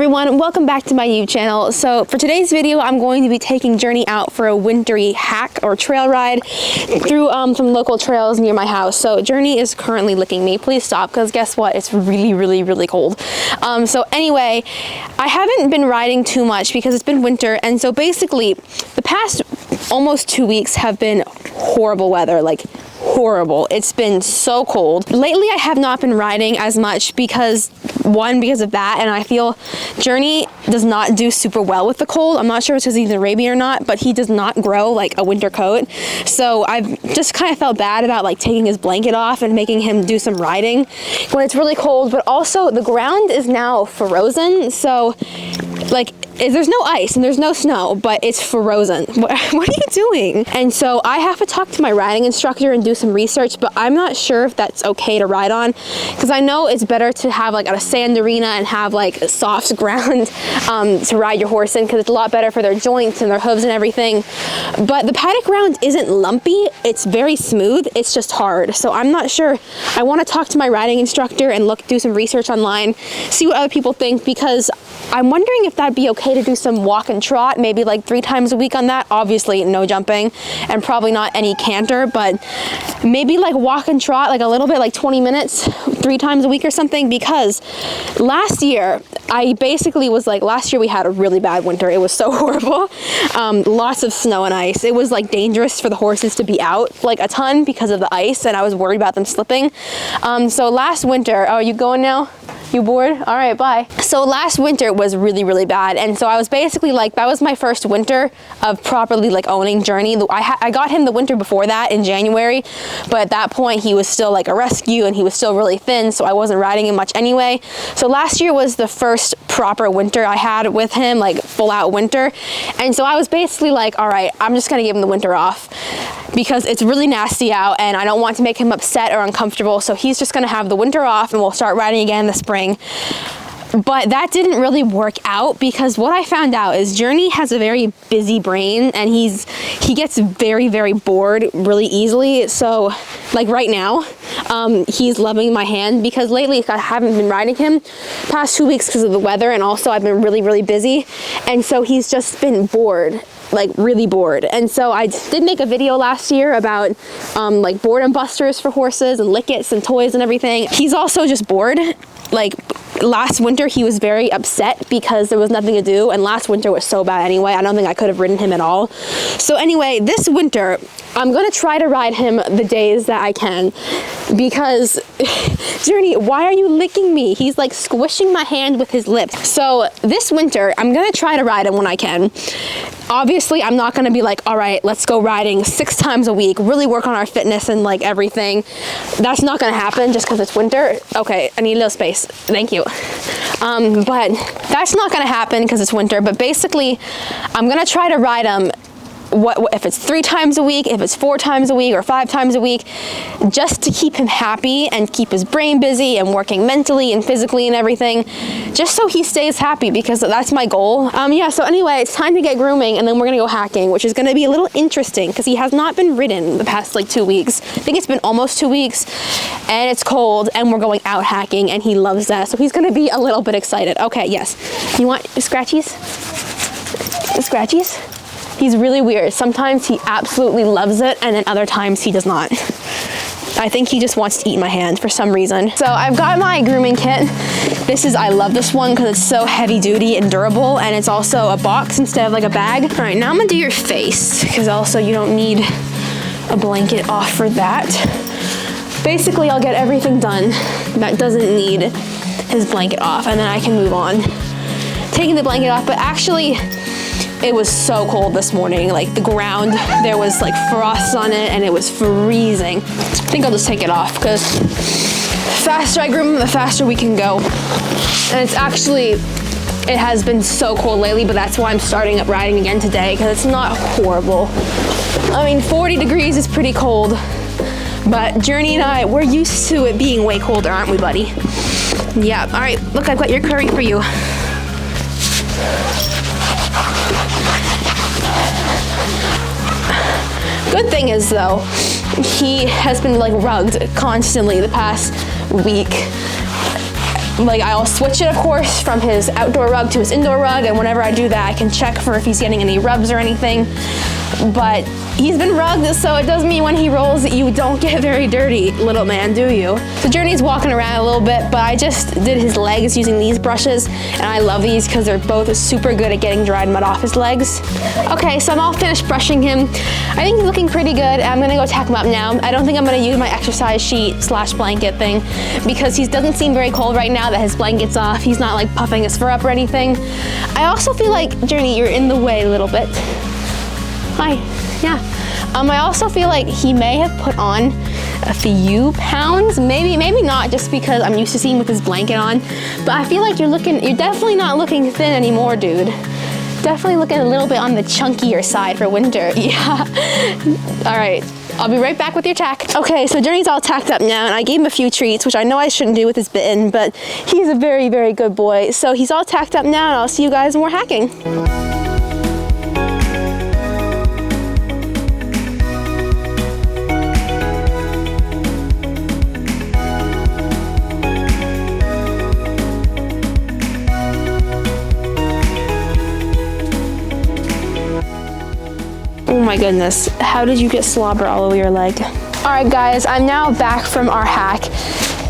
everyone, welcome back to my YouTube channel. So for today's video, I'm going to be taking Journey out for a wintry hack or trail ride through some local trails near my house. So Journey is currently licking me. Please stop, because guess what? It's really cold. So anyway, I haven't been riding too much because it's been winter, and so basically the past almost 2 weeks have been horrible weather, like horrible. It's been so cold. Lately, I have not been riding as much because of that, and I feel Journey does not do super well with the cold. I'm not sure if it's because he's Arabian or not, but he does not grow like a winter coat. So I've just kind of felt bad about like taking his blanket off and making him do some riding when it's really cold. But also the ground is now frozen, so like there's no ice and there's no snow, but it's frozen. What are you doing? And so I have to talk to my riding instructor and do some research, but I'm not sure if that's okay to ride on, because I know it's better to have like a sand arena and have like a soft ground to ride your horse in, because it's a lot better for their joints and their hooves and everything. But the paddock ground isn't lumpy, it's very smooth, it's just hard. So I'm not sure. I want to talk to my riding instructor and do some research online, see what other people think, because I'm wondering if that'd be okay to do some walk and trot, maybe like 3 times a week on that. Obviously no jumping and probably not any canter, but maybe like walk and trot like a little bit, like 20 minutes 3 times a week or something. Because last year I basically was like, last year we had a really bad winter. It was so horrible. Lots of snow and ice. It was like dangerous for the horses to be out like a ton because of the ice, and I was worried about them slipping. So last winter, oh, are you going now? You bored? All right, bye. So last winter was really bad, and so I was basically like, that was my first winter of properly like owning Journey. I got him the winter before that in January, but at that point he was still like a rescue and he was still really thin, so I wasn't riding him much anyway. So last year was the first proper winter I had with him, like full out winter. And so I was basically like, all right, I'm just gonna give him the winter off because it's really nasty out and I don't want to make him upset or uncomfortable. So he's just gonna have the winter off and we'll start riding again in the spring. But that didn't really work out, because what I found out is Journey has a very busy brain and he gets very bored really easily. So like right now, he's loving my hand, because lately I haven't been riding him past 2 weeks because of the weather, and also I've been really busy, and so he's just been bored, like really bored. And so I did make a video last year about like boredom busters for horses and lickets and toys and everything. He's also just bored. Like last winter he was very upset because there was nothing to do, and last winter was so bad anyway. I don't think I could have ridden him at all. So anyway, this winter I'm gonna try to ride him the days that I can, because Journey, why are you licking me? He's like squishing my hand with his lips. So this winter I'm gonna try to ride him when I can. Obviously I'm not gonna be like, all right, let's go riding 6 times a week, really work on our fitness and like everything. That's not gonna happen just because it's winter. Okay, I need a little space, thank you. But that's not gonna happen because it's winter. But basically I'm gonna try to ride him, what if it's 3 times a week, if it's 4 times a week or 5 times a week, just to keep him happy and keep his brain busy and working mentally and physically and everything, just so he stays happy, because that's my goal. Yeah, so anyway, it's time to get grooming and then we're gonna go hacking, which is gonna be a little interesting because he has not been ridden the past like 2 weeks. I think it's been almost 2 weeks, and it's cold and we're going out hacking and he loves that, so he's gonna be a little bit excited. Okay, yes. You want scratchies? Scratchies? He's really weird. Sometimes he absolutely loves it, and then other times he does not. I think he just wants to eat my hand for some reason. So I've got my grooming kit. I love this one because it's so heavy duty and durable, and it's also a box instead of like a bag. All right, now I'm gonna do your face, because also you don't need a blanket off for that. Basically, I'll get everything done that doesn't need his blanket off, and then I can move on. Taking the blanket off, but actually, it was so cold this morning. Like the ground, there was like frost on it and it was freezing. I think I'll just take it off, because the faster I groom him, the faster we can go. And it has been so cold lately, but that's why I'm starting up riding again today, because it's not horrible. I mean, 40 degrees is pretty cold, but Journey and I, we're used to it being way colder, aren't we, buddy? Yeah, all right, look, I've got your curry for you. Good thing is though, he has been like rugged constantly the past week. Like, I'll switch it, of course, from his outdoor rug to his indoor rug, and whenever I do that, I can check for if he's getting any rubs or anything. But he's been rugged, so it does mean when he rolls that you don't get very dirty, little man, do you? So Journey's walking around a little bit, but I just did his legs using these brushes, and I love these because they're both super good at getting dried mud off his legs. Okay, so I'm all finished brushing him. I think he's looking pretty good. I'm gonna go tack him up now. I don't think I'm gonna use my exercise sheet / blanket thing because he doesn't seem very cold right now that his blanket's off. He's not like puffing his fur up or anything. I also feel like, Journey, you're in the way a little bit. Hi, yeah. I also feel like he may have put on a few pounds, maybe not, just because I'm used to seeing with his blanket on, but I feel like you're definitely not looking thin anymore, dude. Definitely looking a little bit on the chunkier side for winter, yeah. All right, I'll be right back with your tack. Okay, so Journey's all tacked up now, and I gave him a few treats, which I know I shouldn't do with his bitten, but he's a very, very good boy. So he's all tacked up now, and I'll see you guys when we're hacking. Oh my goodness, how did you get slobber all over your leg? All right guys, I'm now back from our hack.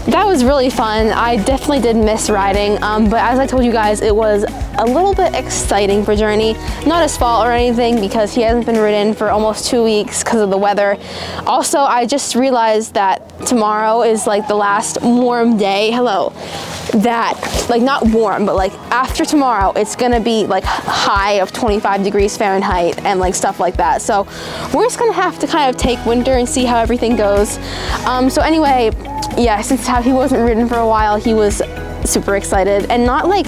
That was really fun. I definitely did miss riding, but as I told you guys, it was a little bit exciting for Journey. Not his fault or anything because he hasn't been ridden for almost 2 weeks because of the weather. Also, I just realized that tomorrow is like the last warm day. Hello. That, like, not warm, but like after tomorrow, it's gonna be like high of 25 degrees Fahrenheit and like stuff like that. So we're just gonna have to kind of take winter and see how everything goes. So anyway, yeah, since he wasn't ridden for a while, he was super excited and not like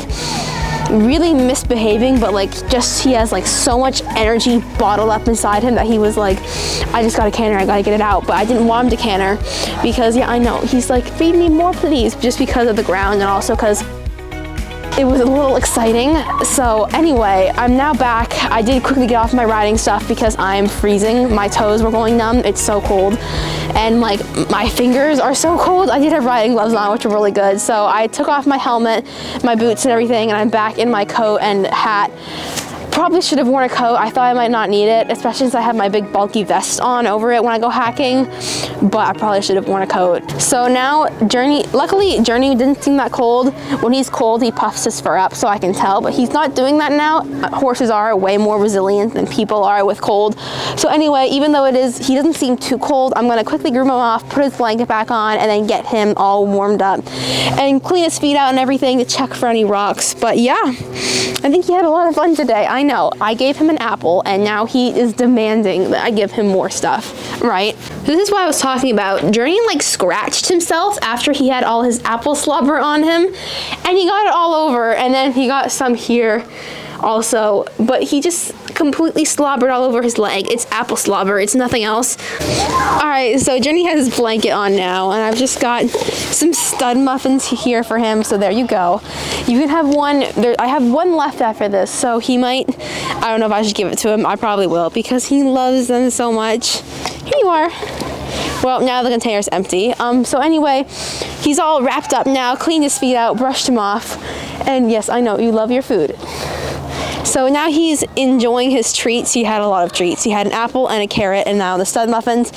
really misbehaving, but like just he has like so much energy bottled up inside him that he was like, I just got a canter, I gotta get it out. But I didn't want him to canter because, yeah, I know, he's like, feed me more please, just because of the ground and also because it was a little exciting. So anyway, I'm now back. I did quickly get off my riding stuff because I'm freezing. My toes were going numb. It's so cold. And like my fingers are so cold. I did have riding gloves on, which were really good. So I took off my helmet, my boots and everything, and I'm back in my coat and hat. Probably should have worn a coat. I thought I might not need it, especially since I have my big bulky vest on over it when I go hacking, but I probably should have worn a coat. So now luckily Journey didn't seem that cold. When he's cold, he puffs his fur up so I can tell, but he's not doing that now. Horses are way more resilient than people are with cold. So anyway, even though he doesn't seem too cold, I'm gonna quickly groom him off, put his blanket back on, and then get him all warmed up and clean his feet out and everything to check for any rocks. But yeah, I think he had a lot of fun today. I know, I gave him an apple and now he is demanding that I give him more stuff, right? This is what I was talking about. Journey like scratched himself after he had all his apple slobber on him and he got it all over, and then he got some here also, but he just completely slobbered all over his leg. It's apple slobber, it's nothing else. All right, so Journey has his blanket on now, and I've just got some stud muffins here for him, so there you go. You can have one. I have one left after this, so he might, I don't know if I should give it to him. I probably will because he loves them so much. Here you are. Well, now the container's empty. So anyway, he's all wrapped up now, cleaned his feet out, brushed him off, and yes, I know, you love your food. So now he's enjoying his treats. He had a lot of treats. He had an apple and a carrot and now the stud muffins.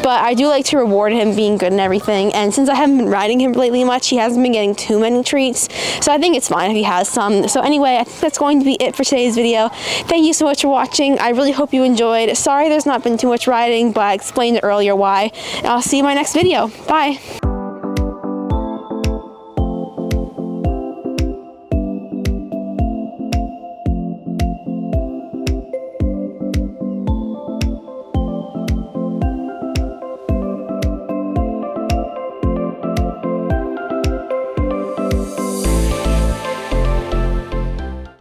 But I do like to reward him being good and everything. And since I haven't been riding him lately much, he hasn't been getting too many treats. So I think it's fine if he has some. So anyway, I think that's going to be it for today's video. Thank you so much for watching. I really hope you enjoyed. Sorry there's not been too much riding, but I explained earlier why. And I'll see you in my next video. Bye.